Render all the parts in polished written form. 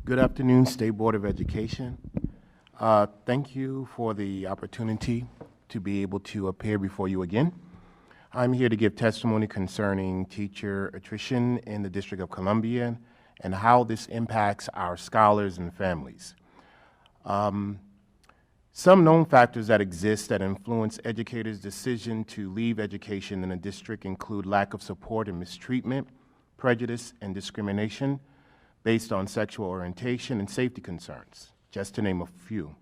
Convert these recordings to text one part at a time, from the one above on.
Good afternoon, State Board of Education. Thank you for the opportunity to be able to appear before you again. I'm here to give testimony concerning teacher attrition in the District of Columbia and how this impacts our scholars and families. Some known factors that exist that influence educators' decision to leave education in a district include lack of support and mistreatment, prejudice and discrimination based on sexual orientation, and safety concerns, just to name a few.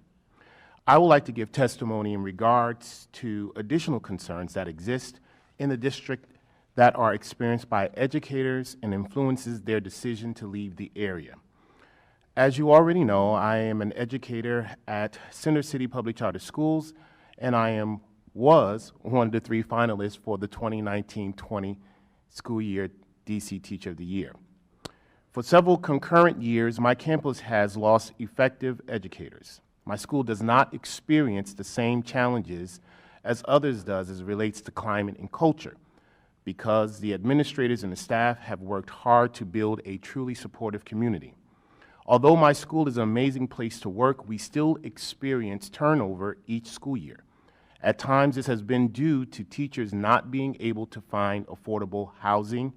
I would like to give testimony in regards to additional concerns that exist in the district that are experienced by educators and influences their decision to leave the area. As you already know, I am an educator at Center City Public Charter Schools, and was one of the 3 finalists for the 2019-20 school year DC Teacher of the Year. For several concurrent years, my campus has lost effective educators. My school does not experience the same challenges as others does as it relates to climate and culture, because the administrators and the staff have worked hard to build a truly supportive community. Although my school is an amazing place to work, we still experience turnover each school year. At times, this has been due to teachers not being able to find affordable housing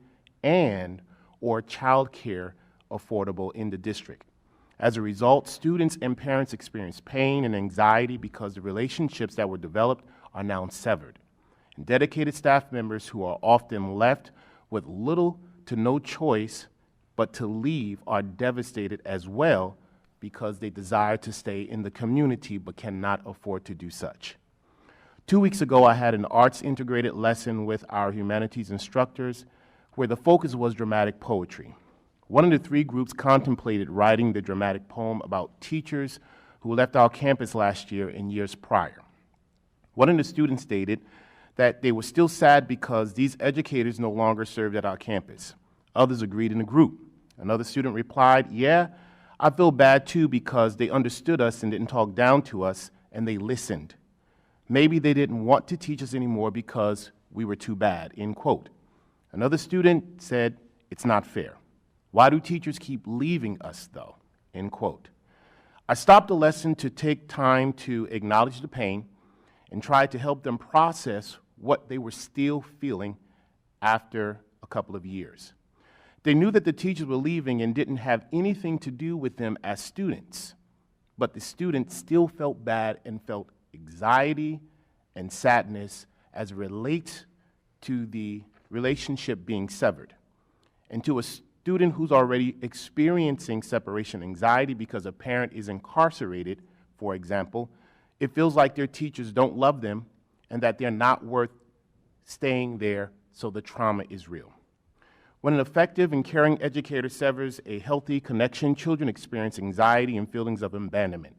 or child care affordable in the district. As a result, students and parents experience pain and anxiety because the relationships that were developed are now severed. And dedicated staff members who are often left with little to no choice but to leave are devastated as well because they desire to stay in the community but cannot afford to do such. 2 weeks ago, I had an arts integrated lesson with our humanities instructors where the focus was dramatic poetry. One of the 3 groups contemplated writing the dramatic poem about teachers who left our campus last year and years prior. One of the students stated that they were still sad because these educators no longer served at our campus. Others agreed in the group. Another student replied, "Yeah, I feel bad too because they understood us and didn't talk down to us, and they listened. Maybe they didn't want to teach us anymore because we were too bad," end quote. Another student said, "It's not fair. Why do teachers keep leaving us though?" End quote. I stopped the lesson to take time to acknowledge the pain and try to help them process what they were still feeling after a couple of years. They knew that the teachers were leaving and didn't have anything to do with them as students, but the students still felt bad and felt anxiety and sadness as it relates to the relationship being severed. And to a student who's already experiencing separation anxiety because a parent is incarcerated, for example, it feels like their teachers don't love them and that they're not worth staying there, so the trauma is real. When an effective and caring educator severs a healthy connection, children experience anxiety and feelings of abandonment.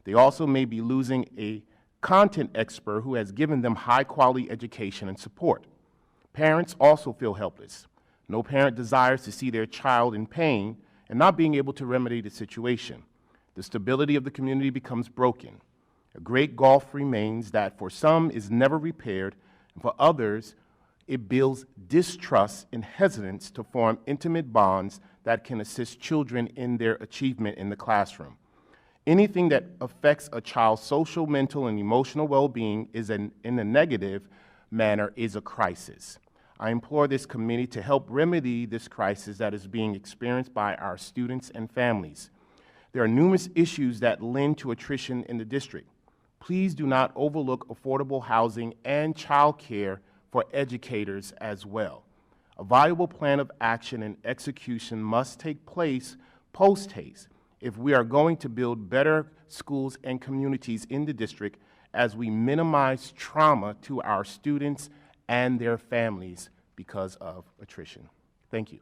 They also may be losing a content expert who has given them high-quality education and support. Parents also feel helpless. No parent desires to see their child in pain and not being able to remedy the situation. The stability of the community becomes broken. A great gulf remains that for some is never repaired, and for others, it builds distrust and hesitance to form intimate bonds that can assist children in their achievement in the classroom. Anything that affects a child's social, mental, and emotional well-being in a negative manner is a crisis. I implore this committee to help remedy this crisis that is being experienced by our students and families. There are numerous issues that lend to attrition in the district. Please do not overlook affordable housing and child care for educators as well. A viable plan of action and execution must take place post-haste if we are going to build better schools and communities in the district as we minimize trauma to our students and their families because of attrition. Thank you.